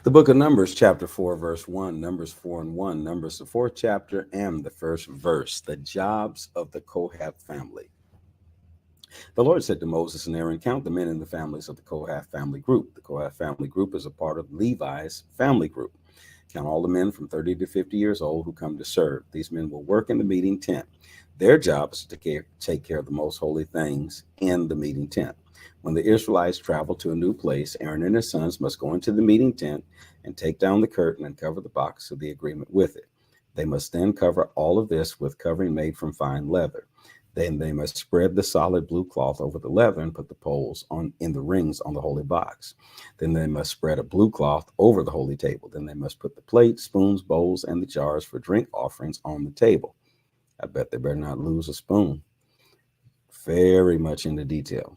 The book of Numbers, chapter 4, verse 1, Numbers 4 and 1, Numbers, the fourth chapter, and the first verse, the jobs of the Kohath family. The Lord said to Moses and Aaron, count the men in the families of the Kohath family group. The Kohath family group is a part of Levi's family group. Count all the men from 30 to 50 years old who come to serve. These men will work in the meeting tent. Their job is to take care of the most holy things in the meeting tent. When the Israelites travel to a new place, Aaron and his sons must go into the meeting tent and take down the curtain and cover the box of the agreement with it. They must then cover all of this with covering made from fine leather. Then they must spread the solid blue cloth over the leather and put the poles on in the rings on the holy box. Then they must spread a blue cloth over the holy table. Then they must put the plates, spoons, bowls, and the jars for drink offerings on the table. I bet they better not lose a spoon. Very much into detail.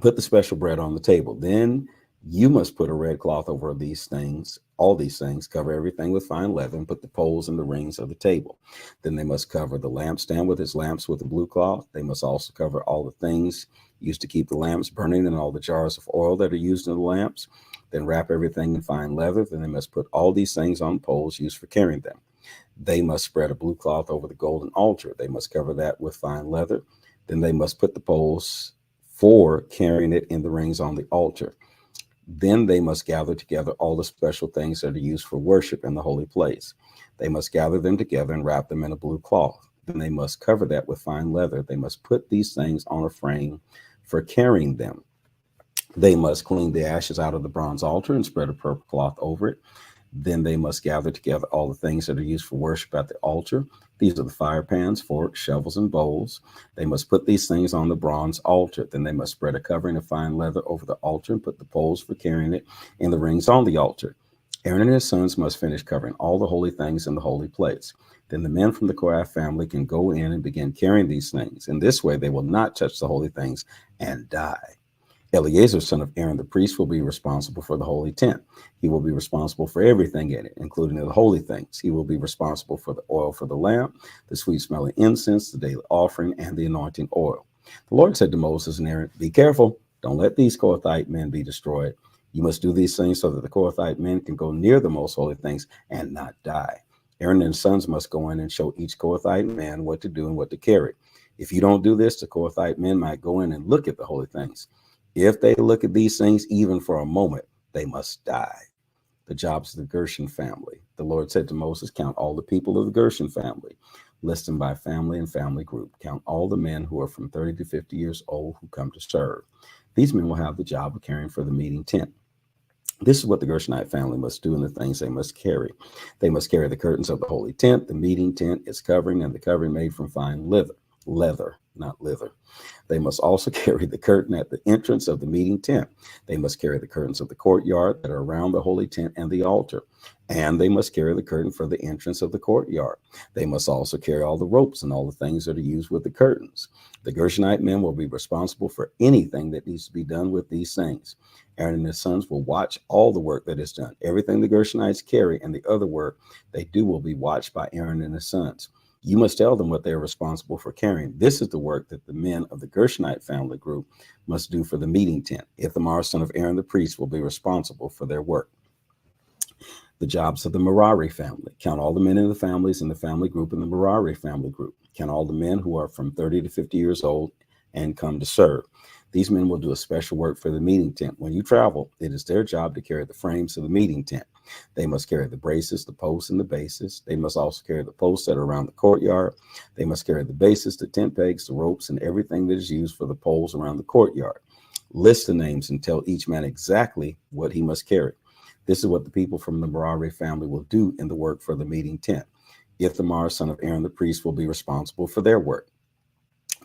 Put the special bread on the table. Then you must put a red cloth over these things, all these things, cover everything with fine leather, and put the poles and the rings of the table. Then they must cover the lampstand with its lamps with a blue cloth. They must also cover all the things used to keep the lamps burning and all the jars of oil that are used in the lamps. Then wrap everything in fine leather. Then they must put all these things on poles used for carrying them. They must spread a blue cloth over the golden altar. They must cover that with fine leather. Then they must put the poles for carrying it in the rings on the altar. Then they must gather together all the special things that are used for worship in the holy place. They must gather them together and wrap them in a blue cloth. Then they must cover that with fine leather. They must put these things on a frame for carrying them. They must clean the ashes out of the bronze altar and spread a purple cloth over it. Then they must gather together all the things that are used for worship at the altar. These are the fire pans, forks, shovels, and bowls. They must put these things on the bronze altar. Then they must spread a covering of fine leather over the altar and put the poles for carrying it in the rings on the altar. Aaron and his sons must finish covering all the holy things in the holy place. Then the men from the Kohath family can go in and begin carrying these things. In this way, they will not touch the holy things and die. Eleazar, son of Aaron the priest, will be responsible for the holy tent. He will be responsible for everything in it, including the holy things. He will be responsible for the oil for the lamp, the sweet smelling incense, the daily offering, and the anointing oil. The Lord said to Moses and Aaron, be careful. Don't let these Kohathite men be destroyed. You must do these things so that the Kohathite men can go near the most holy things and not die. Aaron and his sons must go in and show each Kohathite man what to do and what to carry. If you don't do this, the Kohathite men might go in and look at the holy things. If they look at these things even for a moment, they must die. The jobs of the Gershon family. The Lord said to Moses, count all the people of the Gershon family. List them by family and family group. Count all the men who are from 30 to 50 years old who come to serve. These men will have the job of caring for the meeting tent. This is what the Gershonite family must do and the things they must carry. They must carry the curtains of the holy tent, the meeting tent, its covering, and the covering made from fine leather, not leather. They must also carry the curtain at the entrance of the meeting tent. They must carry the curtains of the courtyard that are around the holy tent and the altar. And they must carry the curtain for the entrance of the courtyard. They must also carry all the ropes and all the things that are used with the curtains. The Gershonite men will be responsible for anything that needs to be done with these things. Aaron and his sons will watch all the work that is done. Everything the Gershonites carry and the other work they do will be watched by Aaron and his sons. You must tell them what they are responsible for carrying. This is the work that the men of the Gershonite family group must do for the meeting tent. Ithamar, son of Aaron the priest, will be responsible for their work. The jobs of the Merari family. Count all the men in the families in the family group and the Merari family group. Count all the men who are from 30 to 50 years old and come to serve. These men will do a special work for the meeting tent. When you travel, it is their job to carry the frames of the meeting tent. They must carry the braces, the posts, and the bases. They must also carry the posts that are around the courtyard. They must carry the bases, the tent pegs, the ropes, and everything that is used for the poles around the courtyard. List the names and tell each man exactly what he must carry. This is what the people from the Merari family will do in the work for the meeting tent. Ithamar, son of Aaron the priest, will be responsible for their work.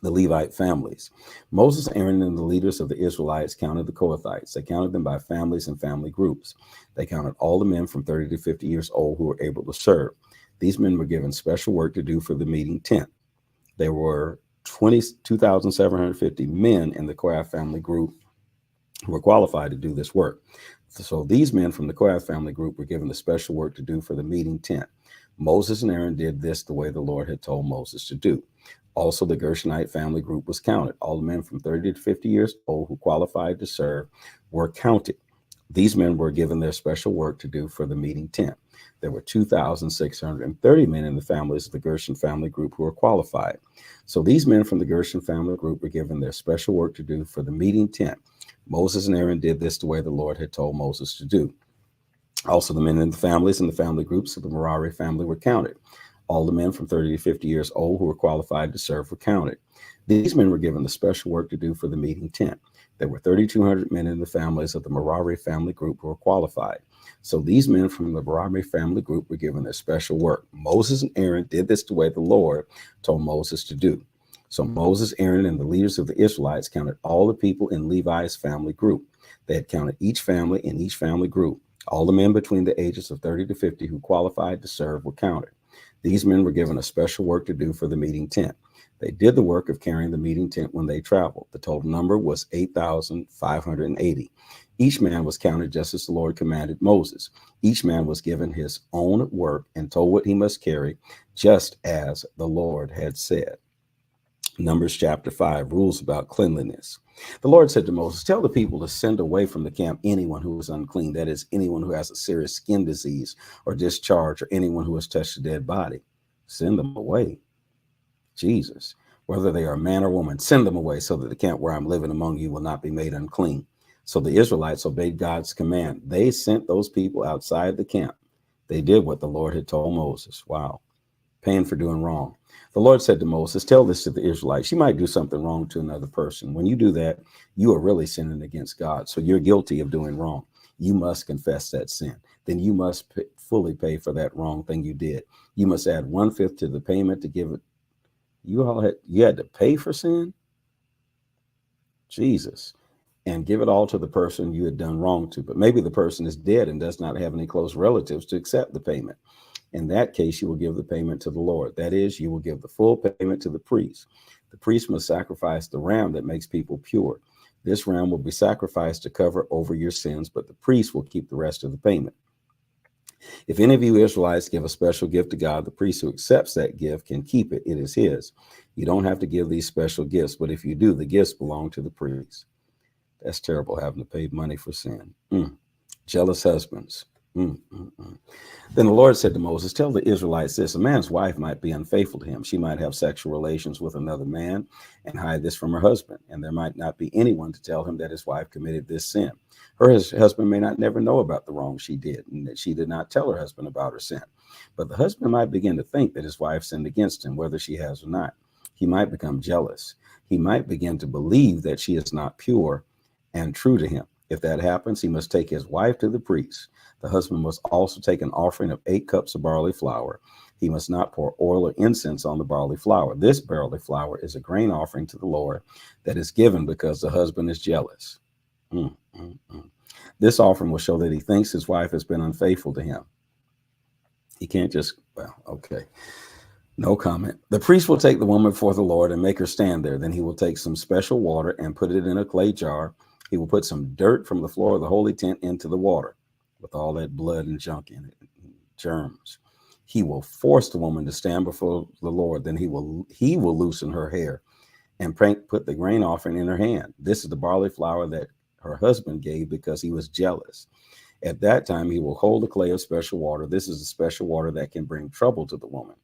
The Levite families. Moses, Aaron, and the leaders of the Israelites counted the Kohathites. They counted them by families and family groups. They counted all the men from 30 to 50 years old who were able to serve. These men were given special work to do for the meeting tent. There were 2,750 men in the Kohath family group who were qualified to do this work. So these men from the Kohath family group were given the special work to do for the meeting tent. Moses and Aaron did this the way the Lord had told Moses to do. Also, the Gershonite family group was counted. All the men from 30 to 50 years old who qualified to serve were counted. These men were given their special work to do for the meeting tent. There were 2,630 men in the families of the Gershon family group who were qualified. So these men from the Gershon family group were given their special work to do for the meeting tent. Moses and Aaron did this the way the Lord had told Moses to do. Also, the men in the families and the family groups of the Merari family were counted. All the men from 30 to 50 years old who were qualified to serve were counted. These men were given the special work to do for the meeting tent. There were 3,200 men in the families of the Merari family group who were qualified. So these men from the Merari family group were given their special work. Moses and Aaron did this the way the Lord told Moses to do. So Moses, Aaron, and the leaders of the Israelites counted all the people in Levi's family group. They had counted each family in each family group. All the men between the ages of 30 to 50 who qualified to serve were counted. These men were given a special work to do for the meeting tent. They did the work of carrying the meeting tent when they traveled. The total number was 8,580. Each man was counted just as the Lord commanded Moses. Each man was given his own work and told what he must carry, just as the Lord had said. Numbers chapter 5, rules about cleanliness. The Lord said to Moses, tell the people to send away from the camp anyone who is unclean, that is, anyone who has a serious skin disease or discharge, or anyone who has touched a dead body. Send them away. Jesus, whether they are man or woman, send them away so that the camp where I'm living among you will not be made unclean. So the Israelites obeyed God's command. They sent those people outside the camp. They did what the Lord had told Moses. Wow. Paying for doing wrong. The Lord said to Moses, tell this to the Israelites. You might do something wrong to another person. When you do that, you are really sinning against God. So you're guilty of doing wrong. You must confess that sin. Then you must fully pay for that wrong thing you did. You must add 1/5 to the payment to give it. You had to pay for sin? Jesus. And give it all to the person you had done wrong to. But maybe the person is dead and does not have any close relatives to accept the payment. In that case, you will give the payment to the Lord. That is, you will give the full payment to the priest. The priest must sacrifice the ram that makes people pure. This ram will be sacrificed to cover over your sins, but the priest will keep the rest of the payment. If any of you Israelites give a special gift to God, the priest who accepts that gift can keep it. It is his. You don't have to give these special gifts, but if you do, the gifts belong to the priest. That's terrible, having to pay money for sin. Jealous husbands. Then the Lord said to Moses, tell the Israelites this, a man's wife might be unfaithful to him. She might have sexual relations with another man and hide this from her husband. And there might not be anyone to tell him that his wife committed this sin. Her husband may not never know about the wrong she did and that she did not tell her husband about her sin. But the husband might begin to think that his wife sinned against him, whether she has or not. He might become jealous. He might begin to believe that she is not pure and true to him. If that happens, he must take his wife to the priest. The husband must also take an offering of 8 cups of barley flour. He must not pour oil or incense on the barley flour. This barley flour is a grain offering to the Lord that is given because the husband is jealous. This offering will show that he thinks his wife has been unfaithful to him. He can't just, okay. No comment. The priest will take the woman before the Lord and make her stand there. Then he will take some special water and put it in a clay jar. He will put some dirt from the floor of the holy tent into the water with all that blood and junk in it, germs. He will force the woman to stand before the Lord. Then he will loosen her hair and put the grain offering in her hand. This is the barley flour that her husband gave because he was jealous. At that time, he will hold the clay of special water. This is the special water that can bring trouble to the woman.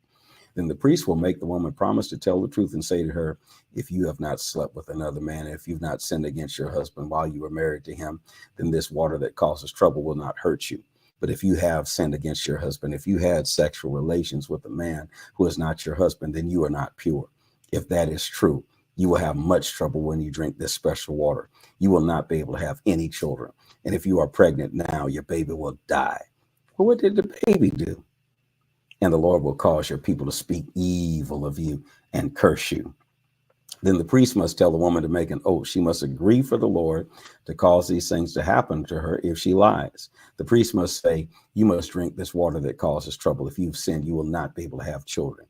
Then the priest will make the woman promise to tell the truth and say to her, if you have not slept with another man, if you've not sinned against your husband while you were married to him, then this water that causes trouble will not hurt you. But if you have sinned against your husband, if you had sexual relations with a man who is not your husband, then you are not pure. If that is true, you will have much trouble when you drink this special water. You will not be able to have any children. And if you are pregnant now, your baby will die. Well, what did the baby do? And the Lord will cause your people to speak evil of you and curse you. Then the priest must tell the woman to make an oath. She must agree for the Lord to cause these things to happen to her if she lies. The priest must say, you must drink this water that causes trouble. If you've sinned, you will not be able to have children.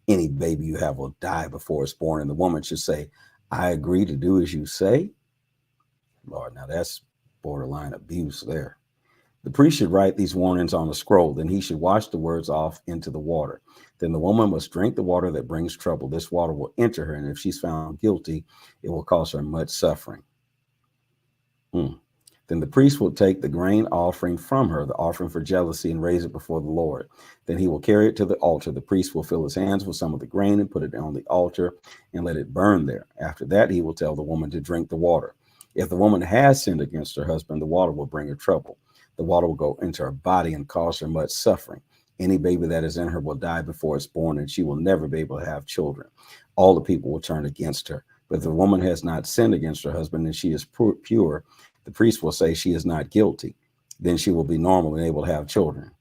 Any baby you have will die before it's born. And the woman should say, I agree to do as you say. Lord, now that's borderline abuse there. The priest should write these warnings on a scroll. Then he should wash the words off into the water. Then the woman must drink the water that brings trouble. This water will enter her, and if she's found guilty, it will cause her much suffering. Then the priest will take the grain offering from her, the offering for jealousy, and raise it before the Lord. Then he will carry it to the altar. The priest will fill his hands with some of the grain and put it on the altar and let it burn there. After that, he will tell the woman to drink the water. If the woman has sinned against her husband, the water will bring her trouble. The water will go into her body and cause her much suffering. Any baby that is in her will die before it's born, and she will never be able to have children. All the people will turn against her. But if the woman has not sinned against her husband and she is pure, the priest will say she is not guilty. Then she will be normal and able to have children.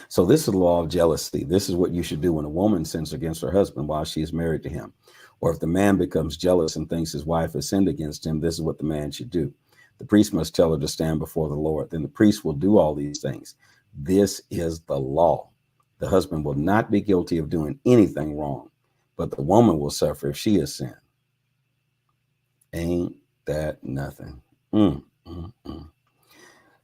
So this is the law of jealousy. This is what you should do when a woman sins against her husband while she is married to him. Or if the man becomes jealous and thinks his wife has sinned against him, this is what the man should do. The priest must tell her to stand before the Lord. Then the priest will do all these things. This is the law. The husband will not be guilty of doing anything wrong, but the woman will suffer if she has sinned. Ain't that nothing?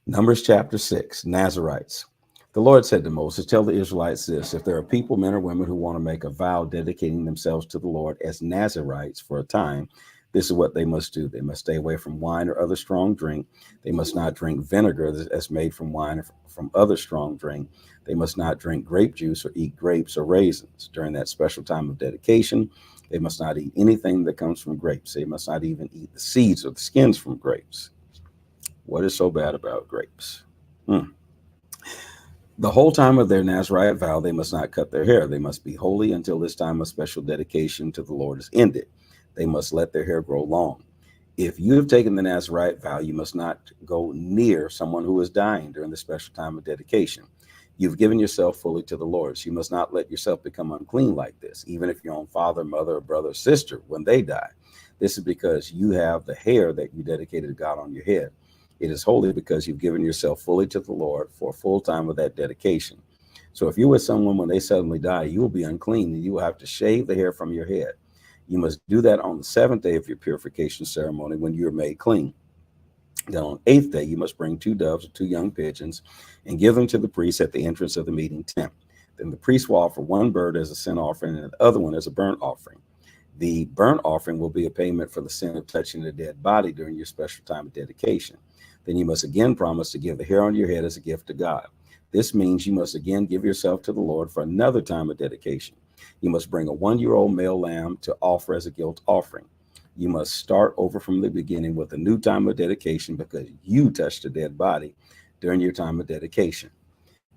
Numbers chapter 6, Nazarites. The Lord said to Moses, tell the Israelites this: if there are people, men or women, who want to make a vow dedicating themselves to the Lord as Nazarites for a time, this is what they must do. They must stay away from wine or other strong drink. They must not drink vinegar that's made from wine or from other strong drink. They must not drink grape juice or eat grapes or raisins. During that special time of dedication, they must not eat anything that comes from grapes. They must not even eat the seeds or the skins from grapes. What is so bad about grapes? The whole time of their Nazarite vow, they must not cut their hair. They must be holy until this time of special dedication to the Lord is ended. They must let their hair grow long. If you have taken the Nazarite vow, you must not go near someone who is dying during the special time of dedication. You've given yourself fully to the Lord, so you must not let yourself become unclean like this, even if your own father, mother, or brother, or sister, when they die. This is because you have the hair that you dedicated to God on your head. It is holy because you've given yourself fully to the Lord for a full time of that dedication. So if you're with someone when they suddenly die, you will be unclean and you will have to shave the hair from your head. You must do that on the 7th day of your purification ceremony when you are made clean. Then on the 8th day, you must bring 2 doves or 2 young pigeons and give them to the priest at the entrance of the meeting tent. Then the priest will offer 1 bird as a sin offering and the other one as a burnt offering. The burnt offering will be a payment for the sin of touching the dead body during your special time of dedication. Then you must again promise to give the hair on your head as a gift to God. This means you must again give yourself to the Lord for another time of dedication. You must bring a 1-year-old male lamb to offer as a guilt offering. You must start over from the beginning with a new time of dedication because you touched a dead body during your time of dedication.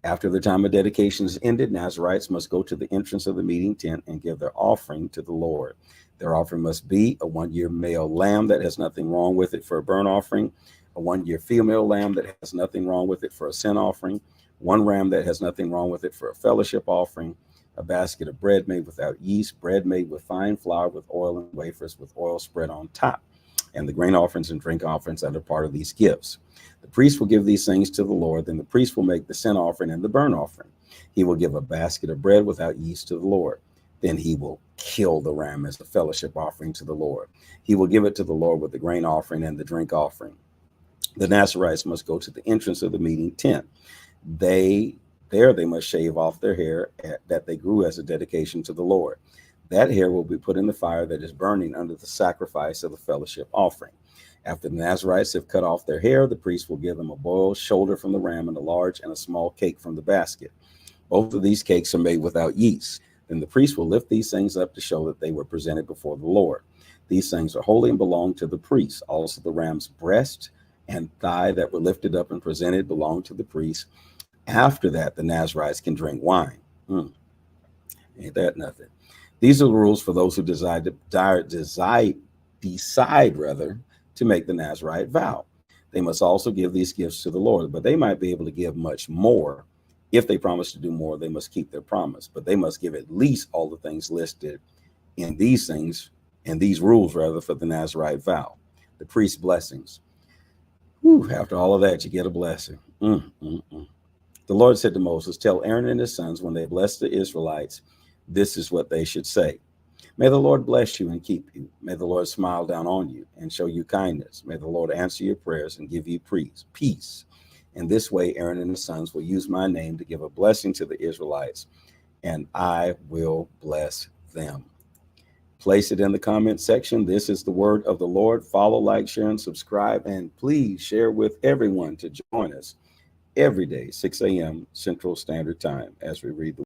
After the time of dedication is ended, Nazarites must go to the entrance of the meeting tent and give their offering to the Lord. Their offering must be a 1-year male lamb that has nothing wrong with it for a burnt offering, a 1-year female lamb that has nothing wrong with it for a sin offering, 1 ram that has nothing wrong with it for a fellowship offering, a basket of bread made without yeast, bread made with fine flour with oil and wafers with oil spread on top, and the grain offerings and drink offerings that are part of these gifts. The priest will give these things to the Lord. Then the priest will make the sin offering and the burnt offering. He will give a basket of bread without yeast to the Lord. Then he will kill the ram as a fellowship offering to the Lord. He will give it to the Lord with the grain offering and the drink offering. The Nazarites must go to the entrance of the meeting tent. They must shave off their hair that they grew as a dedication to the Lord. That hair will be put in the fire that is burning under the sacrifice of the fellowship offering. After the Nazarites have cut off their hair, the priest will give them a boiled shoulder from the ram and a large and a small cake from the basket. Both of these cakes are made without yeast. Then the priest will lift these things up to show that they were presented before the Lord. These things are holy and belong to the priest. Also the ram's breast and thigh that were lifted up and presented belong to the priest. After that, the Nazarites can drink wine. Ain't that nothing? These are the rules for those who decide to make the Nazarite vow. They must also give these gifts to the Lord, but they might be able to give much more. If they promise to do more, they must keep their promise, but they must give at least all the things listed in these rules for the Nazarite vow. The priest's blessings. After all of that, you get a blessing. The Lord said to Moses, tell Aaron and his sons when they bless the Israelites, this is what they should say. May the Lord bless you and keep you. May the Lord smile down on you and show you kindness. May the Lord answer your prayers and give you peace. In this way, Aaron and his sons will use my name to give a blessing to the Israelites, and I will bless them. Place it in the comment section. This is the word of the Lord. Follow, like, share, and subscribe. And please share with everyone to join us every day, 6 a.m. Central Standard Time, as we read the